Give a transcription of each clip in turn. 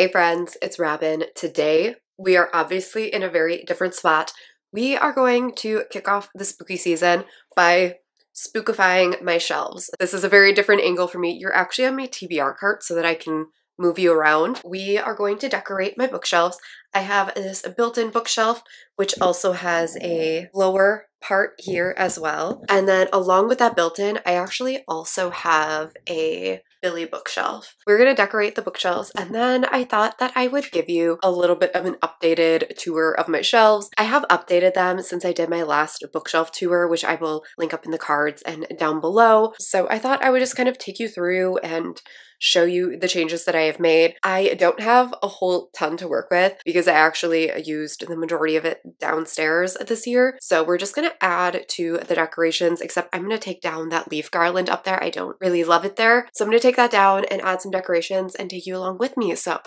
Hey friends, it's Robin. Today we are obviously in a very different spot. We are going to kick off the spooky season by spookifying my shelves. This is a very different angle for me. You're actually on my TBR cart so that I can move you around. We are going to decorate my bookshelves. I have this built-in bookshelf, which also has a lower part here as well. And then along with that built-in, I actually also have a Billy bookshelf. We're gonna decorate the bookshelves, and then I thought that I would give you a little bit of an updated tour of my shelves. I have updated them since I did my last bookshelf tour, which I will link up in the cards and down below. So I thought I would just kind of take you through and show you the changes that I have made. I don't have a whole ton to work with because I actually used the majority of it downstairs this year. So we're just gonna add to the decorations, except I'm gonna take down that leaf garland up there. I don't really love it there. So I'm gonna take that down and add some decorations and take you along with me. So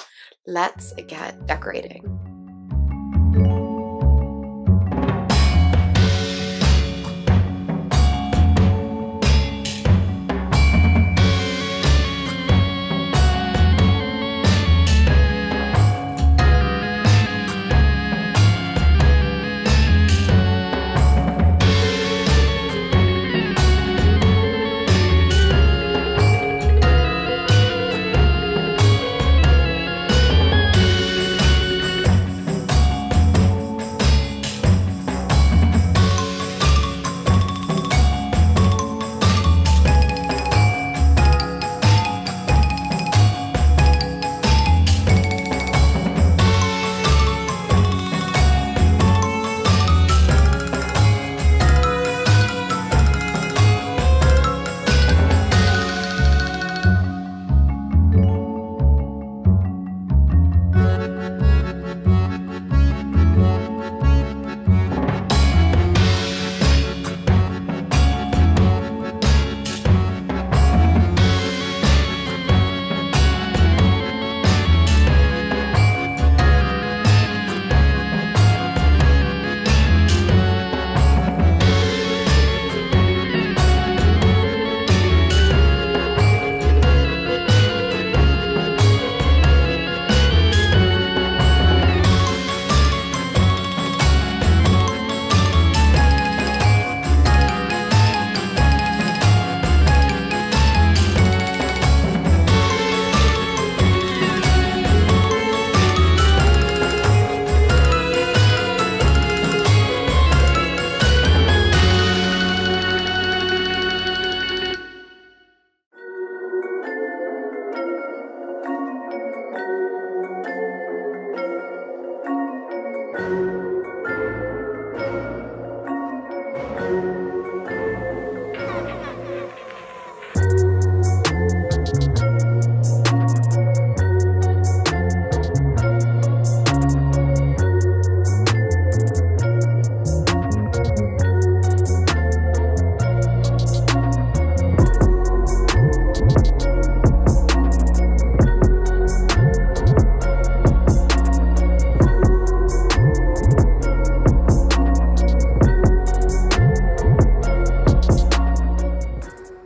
let's get decorating.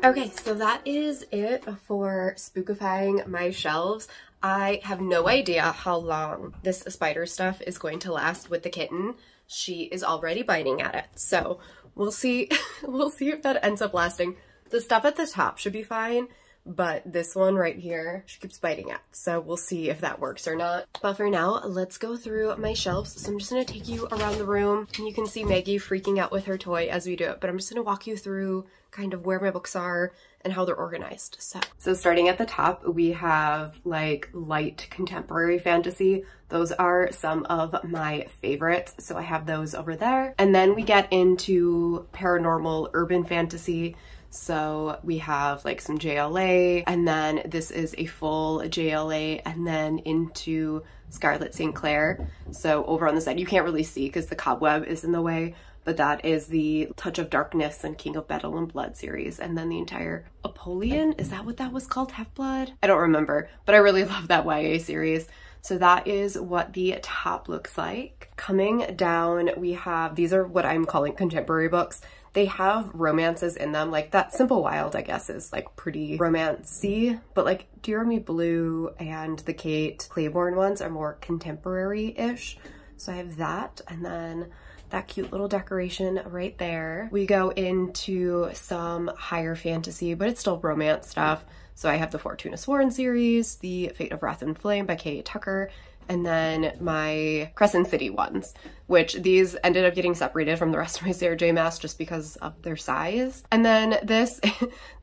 Okay, so that is it for spookifying my shelves. I have no idea how long this spider stuff is going to last with the kitten. She is already biting at it, so we'll see. We'll see if that ends up lasting. The stuff at the top should be fine, but this one right here, she keeps biting at, so we'll see if that works or not. But for now, let's go through my shelves. So I'm just gonna take you around the room, and you can see Maggie freaking out with her toy as we do it, but I'm just gonna walk you through kind of where my books are and how they're organized. So starting at the top, we have like light contemporary fantasy. Those are some of my favorites, so I have those over there. And then we get into paranormal urban fantasy. So we have like some JLA, and then this is a full JLA, and then into Scarlett St. Clair. So over on the side, you can't really see because the cobweb is in the way, but that is the Touch of Darkness and King of Battle and Blood series. And then the entire Apollyon, is that what that was called? Half-Blood? I don't remember, but I really love that YA series. So that is what the top looks like. Coming down, we have, these are what I'm calling contemporary books. They have romances in them, like that Simple Wild, I guess, is like pretty romancy, but like Dear Me Blue and the Kate Clayborn ones are more contemporary-ish. So I have that, and then that cute little decoration right there. We go into some higher fantasy, but it's still romance stuff. So I have the Fortuna Sworn series, the Fate of Wrath and Flame by K.A. Tucker, and then my Crescent City ones, which these ended up getting separated from the rest of my Sarah J Maas just because of their size. And then this,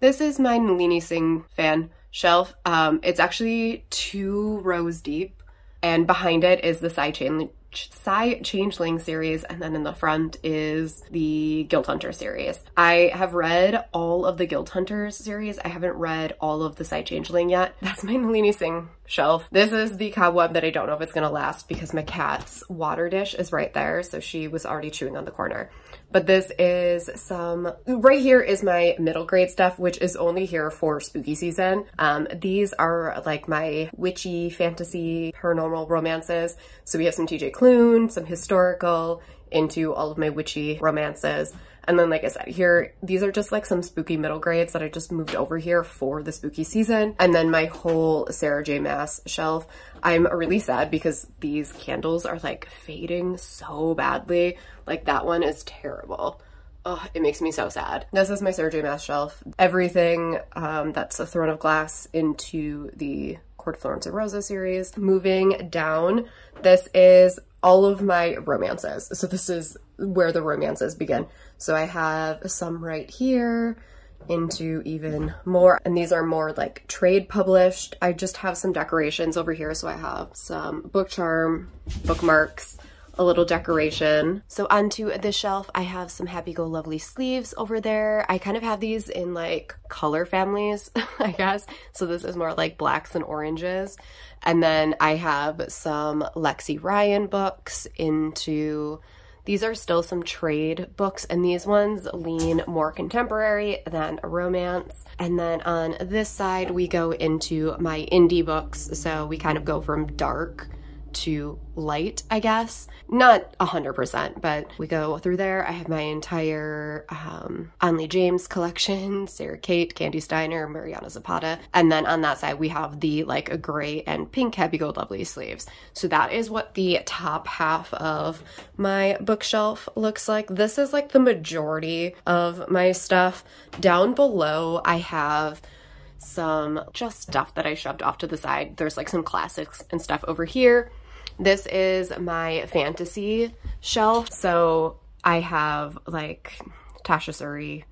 this is my Nalini Singh fan shelf. It's actually 2 rows deep, and behind it is the Psy Changeling series, and then in the front is the Guild Hunter series. I have read all of the Guild Hunters series. I haven't read all of the Psy Changeling yet. That's my Nalini Singh shelf. This is the cobweb that I don't know if it's gonna last because my cat's water dish is right there, so she was already chewing on the corner. But this is some, right here is my middle grade stuff, which is only here for spooky season. These are like my witchy fantasy paranormal romances. So we have some TJ Klune, some historical, into all of my witchy romances. And then, like I said, here, these are just like some spooky middle grades that I just moved over here for the spooky season. And then my whole Sarah J Maas shelf. I'm really sad because these candles are like fading so badly. Like that one is terrible. Oh, it makes me so sad. This is my Sarah J Maas shelf. Everything that's a Throne of Glass into the Court of Thorns and Roses series. Moving down, this is all of my romances. So this is where the romances begin. So I have some right here into even more, and these are more like trade published. I just have some decorations over here. So I have some book charm, bookmarks, a little decoration. So onto this shelf, I have some Happy Go Lovely sleeves over there. I kind of have these in like color families, I guess. So this is more like blacks and oranges. And then I have some Lexi Ryan books into, these are still some trade books, and these ones lean more contemporary than romance. And then on this side, we go into my indie books. So we kind of go from dark to light, I guess. Not 100%, but we go through there. I have my entire Onley James collection, Sarah Kate, Candy Steiner, Mariana Zapata. And then on that side, we have the like a gray and pink Happy Go Lovely sleeves. So that is what the top half of my bookshelf looks like. This is like the majority of my stuff. Down below, I have some just stuff that I shoved off to the side. There's like some classics and stuff over here. This is my fantasy shelf. So I have like Tasha Suri,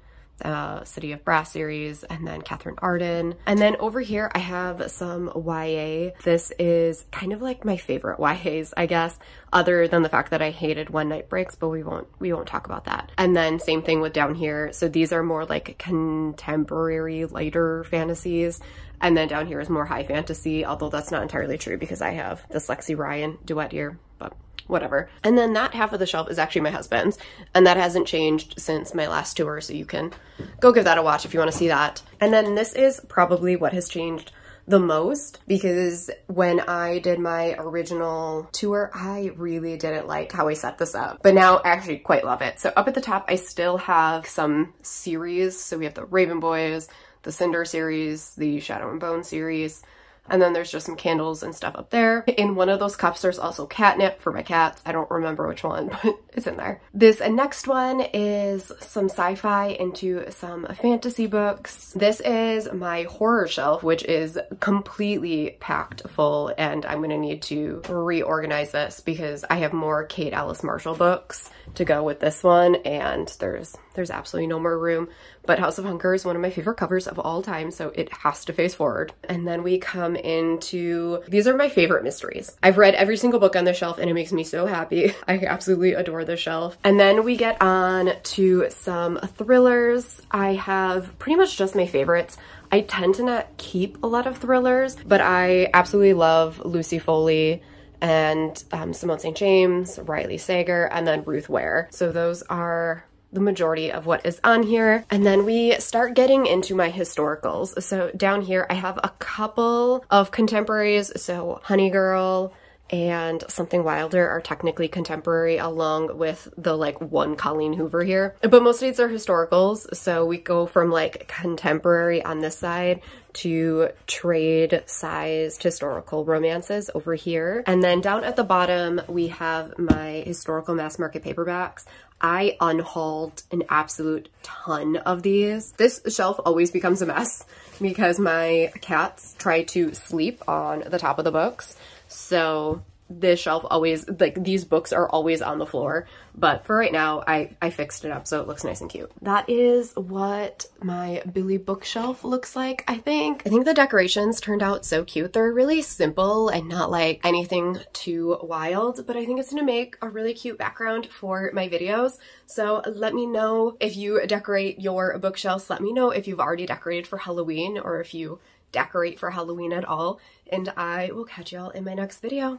City of Brass series, and then Catherine Arden. And then over here I have some YA. This is kind of like my favorite YAs, I guess, other than the fact that I hated One Night Breaks, but we won't talk about that. And then same thing with down here. So these are more like contemporary, lighter fantasies. And then down here is more high fantasy, although that's not entirely true because I have this Lexi Ryan duet here, but whatever. And then that half of the shelf is actually my husband's, and that hasn't changed since my last tour, so you can go give that a watch if you want to see that. And then this is probably what has changed the most, because when I did my original tour, I really didn't like how I set this up, but now I actually quite love it. So up at the top, I still have some series. So we have the Raven Boys, the Cinder series, the Shadow and Bone series, and then there's just some candles and stuff up there. In one of those cups, there's also catnip for my cats. I don't remember which one, but it's in there. This next one is some sci-fi into some fantasy books. This is my horror shelf, which is completely packed full, and I'm gonna need to reorganize this because I have more Kate Alice Marshall books to go with this one, and there's absolutely no more room. But House of Hunger is one of my favorite covers of all time, so it has to face forward. And then we come into, these are my favorite mysteries. I've read every single book on this shelf and it makes me so happy. I absolutely adore this shelf. And then we get on to some thrillers. I have pretty much just my favorites. I tend to not keep a lot of thrillers, but I absolutely love Lucy Foley and Simone St. James, Riley Sager, and then Ruth Ware. So those are the majority of what is on here. And then we start getting into my historicals. So down here I have a couple of contemporaries. So Honey Girl and Something Wilder are technically contemporary, along with the like one Colleen Hoover here. But most of these are historicals, so we go from like contemporary on this side to trade-sized historical romances over here. And then down at the bottom, we have my historical mass market paperbacks. I unhauled an absolute ton of these. This shelf always becomes a mess because my cats try to sleep on the top of the books. So this shelf always, like these books are always on the floor, but for right now I fixed it up so it looks nice and cute. That is what my Billy bookshelf looks like, I think. I think the decorations turned out so cute. They're really simple and not like anything too wild, but I think it's gonna make a really cute background for my videos. So let me know if you decorate your bookshelves. Let me know if you've already decorated for Halloween or if you decorate for Halloween at all, and I will catch y'all in my next video.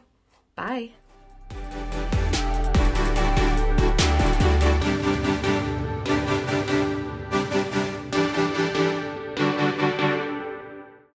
Bye.